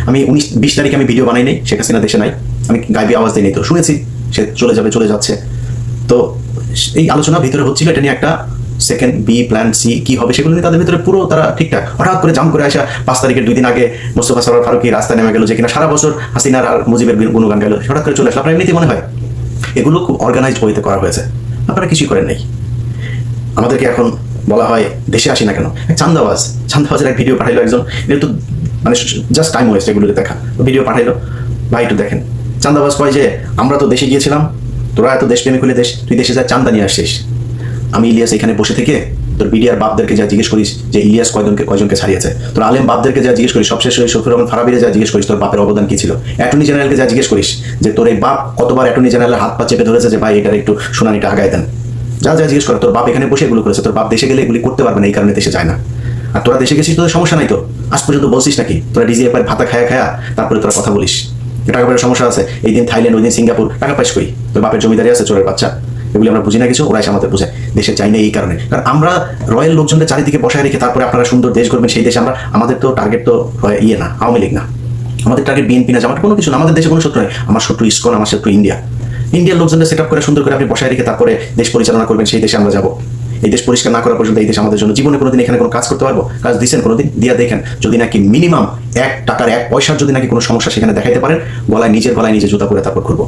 আমি 19-20 তারিখে আমি ভিডিও বানাই নাই, শেখ হাসিনা দেশে নাই, আমি গাইবি আওয়াজ দিই নাই, তো শুনেছি সে চলে যাবে, চলে যাচ্ছে। তো এই আলোচনা ভিতরে হচ্ছিল, এটা নিয়ে একটা সেকেন্ড বি প্ল্যান সি কি হবে সেগুলো নিয়ে তাদের ভিতরে পুরো তারা ঠিকঠাক। হঠাৎ করে জাম করে আসা 5 তারিখের 2 দিন আগে মোস্তফা সরোয়ার ফারুকী রাস্তায় নেমে গেল, যে কিনা সারা বছর হাসিনার আর মুজিবের গুণগান গেল, হঠাৎ করে চলে আসলো। আপনার এমনিতে মনে হয় এগুলো খুব অর্গানাইজড ওয়েতে করা হয়েছে, আপনারা কিছুই করেন নাই। আমাদেরকে এখন বলা হয় দেশে আসি না কেন। চান্দাবাজের এক ভিডিও পাঠাইলো একজন, এটা তো মানে জাস্ট টাইম ওয়েস্ট এগুলোকে দেখা। ভিডিও পাঠাইলো, ভাই একটু দেখেন। চান্দাবাজ কয় যে আমরা তো দেশে গিয়েছিলাম, তোরা এত দেশপ্রেমিক হলে তুই দেশে যা চান্দা নিয়ে আসছিস। আমি ইলিয়াস এখানে বসে থেকে তোর বিডিআর বাপদেরকে যা জিজ্ঞেস করিস যে ইলিয়াস কয়জনকে ছাড়িয়েছে, তোর আলেম বাপদেরকে যা জিজ্ঞেস করিস, সবশেষ শফিউর রহমান ফারাবিরে যা জিজ্ঞেস করিস তোর বাপের অবদান কি ছিল, অ্যাটর্নি জেনারেলকে যা জিজ্ঞেস করিস যে তোর এই বাপ কতবার অ্যাটর্নি জেনারেলের হাত পা চেপে ধরেছে যে ভাই এটার একটু শুনানিটা আগায় দেন, যা জিজ্ঞেস করে। তোর বাপ এখানে বসে এগুলো করেছে, তোর বাপ দেশে গেলে এগুলি করতে পারবে না, এই কারণে দেশে যায় না। আর তোরা দেশে গেছিস, তোদের সমস্যা নাই তো, আজ পর্যন্ত বলছিস নাকি তোরা ডিজিএফ এর ভাতা খায়া তারপরে তোরা কথা বলিস টাকা পয়সার সমস্যা আছে, এই দিন থাইল্যান্ড, ওই দিন সিঙ্গাপুর, টাকা পাইস কই? তোর বাপের জমিদারি আছে, চোরের বাচ্চা। এগুলি আমরা বুঝি না কিছু, ওরা এসে আমাদের বোঝায় দেশে চাই না এই কারণে। কারণ আমরা রয়্যাল লোকজনদের চারিদিকে বসায় রেখে তারপরে আপনারা সুন্দর দেশ করবেন সেই দেশে আমাদের তো টার্গেট তো ইয়ে না, আওয়ামী লীগ না, আমাদের টার্গেট বিএনপি না, আমার কোনো কিছু না, আমাদের দেশে কোনো শত্রু নেই। আমার শত্রু ইসকন, আমার শত্রু ইন্ডিয়ার লোকজনদের সেট আপ করে সুন্দর করে আপনি বসায় রেখে তারপরে দেশ পরিচালনা করবেন, সেই দেশে আমরা যাবো। এই দেশ পরিষ্কার না করা পর্যন্ত এই দেশ আমাদের জন্য জীবনে কোনোদিন এখানে কোনো কাজ করতে পারবো? কাজ দিচ্ছেন কোনোদিন? দিয়া দেখেন, যদি নাকি মিনিমাম 1 টাকার 1 পয়সার যদি নাকি কোনো সমস্যা সেখানে দেখাইতে পারেন, নিজের গলায় নিজে জুতা করে তারপর করবো।